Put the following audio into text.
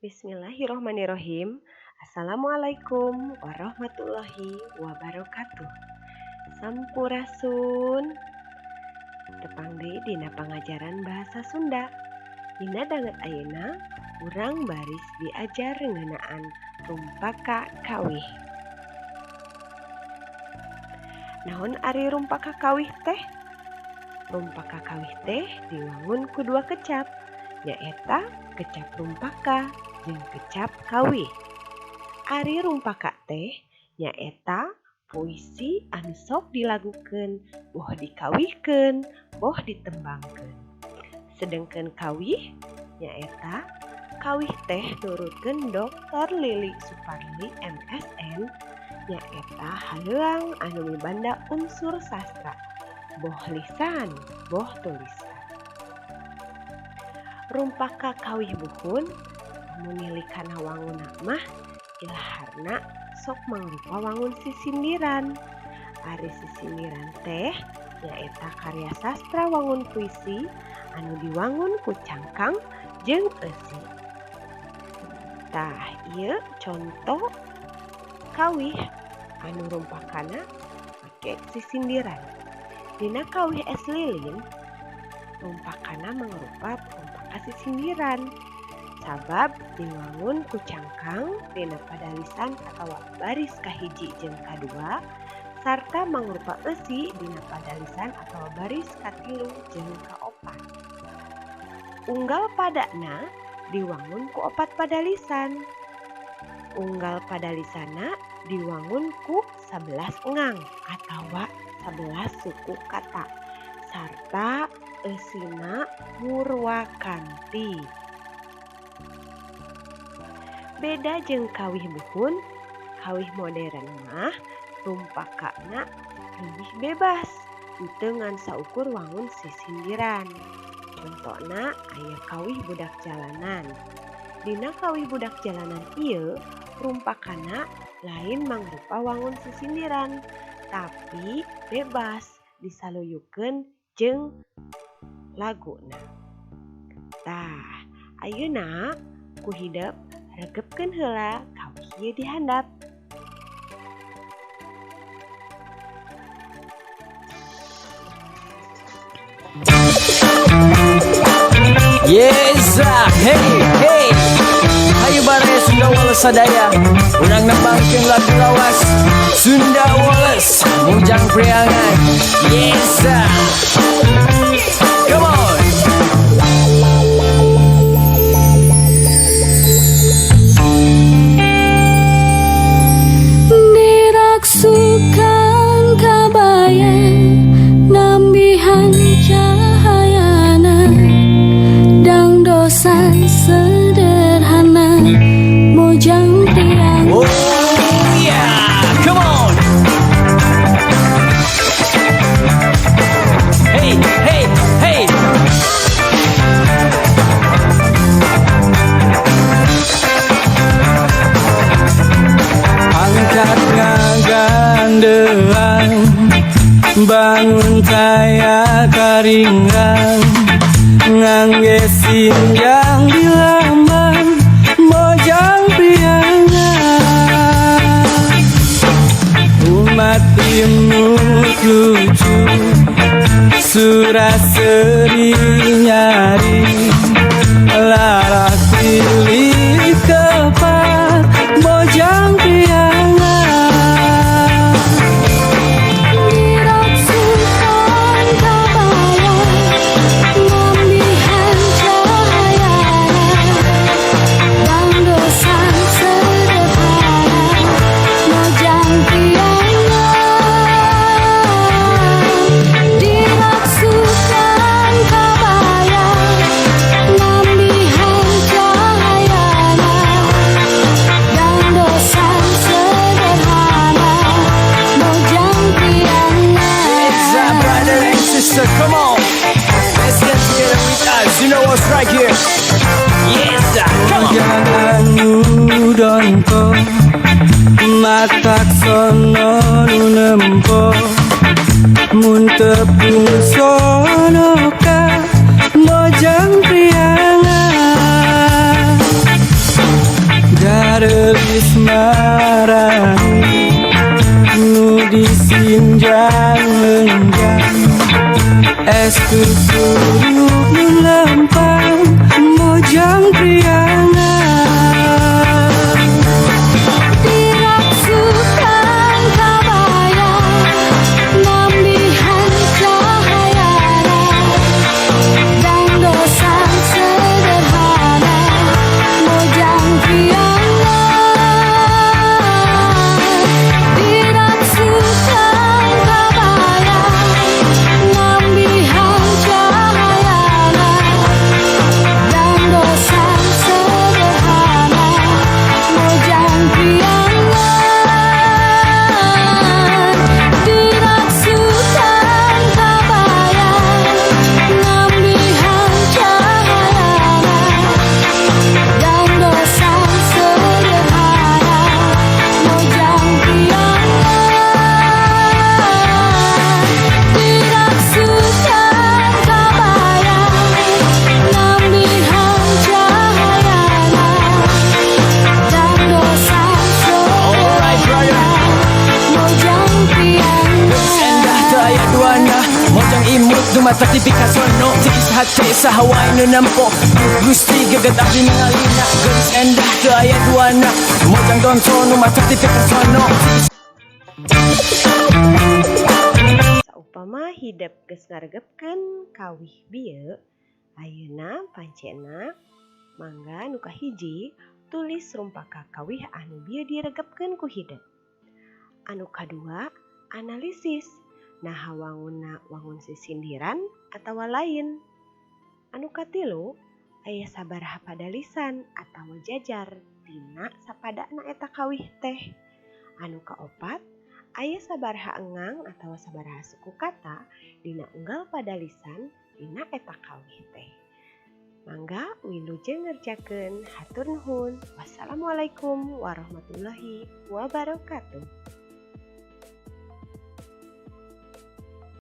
Bismillahirrohmanirrohim. Assalamualaikum warahmatullahi wabarakatuh. Sampurasun. Tepang deui dina pangajaran bahasa Sunda. Dina danget ayeuna urang baris diajar ngeunaan rumpaka kawih. Naon ari rumpaka kawih teh? Rumpaka kawih teh diwangun ku dua kecap, nyaeta kecap rumpaka jeung kecap kawih. Ari rumpaka teh nyaeta puisi anu sok dilagukeun, boh dikawihkeun, boh ditembangkeun. Sedengkeun kawih nyaeta kawih teh nurutkeun Dr. Lili Suparli MSN, nyaeta haleuang anu mibanda unsur sastra, boh lisan, boh tulisan. Rumpaka kawih buhun munilikan wangunna mah ilaharna sok mangrupa wangun sisindiran. Ari sisindiran teh nyaeta karya sastra wangun puisi anu diwangun ku cangkang jeung eusi. Tah ieu conto kawih anu rumpakana make sisindiran. Dina kawih es lilin rumpakana mangrupa rumpaka sisindiran. Sabab diwangun ku cangkang dina padalisan atawa baris kahiji jeung kadua, sarta mangrupa eusi dina padalisan atawa baris katilu jeung kaopat. Unggal padana diwangun ku opat padalisan. Unggal padalisanna diwangun ku 11 engang atawa 11 suku kata, sarta eusina murwakanti. Beda jeung kawih buhun, kawih modern mah rumpakana leuwih bebas, henteu ngan saukur wangun sisindiran. Contona aya kawih budak jalanan. Dina kawih budak jalanan ieu rumpakana lain mangrupa wangun sisindiran, tapi bebas disaluyukeun jeung laguna. Tah, ayeuna ku hidep regepkeun heula kawih ieu dihandap. Yes, hey, hayu bare Sunda Wallace sadaya, urang nembangkeun lagu lawas Sunda Wallace mujang priangan. Yes, come on. Diraksukan kabayan nambihan cahayana, dang dosan sederhana mojang tiang. Oh yeah, come on. Hey, hey, hey. Angkat ngagandean, bangun kaya karinggang, ngangge sinjang di lamban mojang priangan. Umat imut lucu surah seri nyari, larak pilih kepat mojang priangan. Diraksukan kabayan nambihan cahayana, dang dosan sederhana mojang priangan. Diraksukan kabayan nambihan cahayana, dang dosan sederhana mojang It's our brother and sister, come on. Let's get together with us, you know what's right here. Yes, come on. Jangan udonko matak sono nunempo mun tepung sono ka mojang priangan. yang lenggang es kusuruk lempang mojang priangan Dirasukan kabayang nambihan cahayana dan dosa sederhana mojang priangan Dirasukan kabayang nambihan cahayana dan dosa sederhana mojang priangan Dirasukan kabayang nambihan cahayana dan dosa sederhana mojang priangan Dirasukan kabayang nambihan cahayana dan dosa Alright brother, mojang endah daya duana mojang imut dumata tipikasono tikis hati sahawai nenempok gusti gagat abdi ningalina geus endah daya duana mojang donsono mata tipikasono Saupama hidup geus ngaregepkeun kawih bieu, ayeuna pancena mangga nu kahiji tulis rumpaka kawih anu bieu diregepkeun ku hideuk. Anu kadua analisis naha wangunna wangun sisindiran atawa lain. Anu katilu aya sabaraha padalisan atawa jajar dina sapadana eta kawih teh. Anu kaopat aya sabaraha engang atawa sabaraha suku kata dina unggal padalisan dina eta kawih teh. Mangga wilujeng ngerjakeun. Hatur nuhun. Wassalamualaikum warahmatullahi wabarakatuh.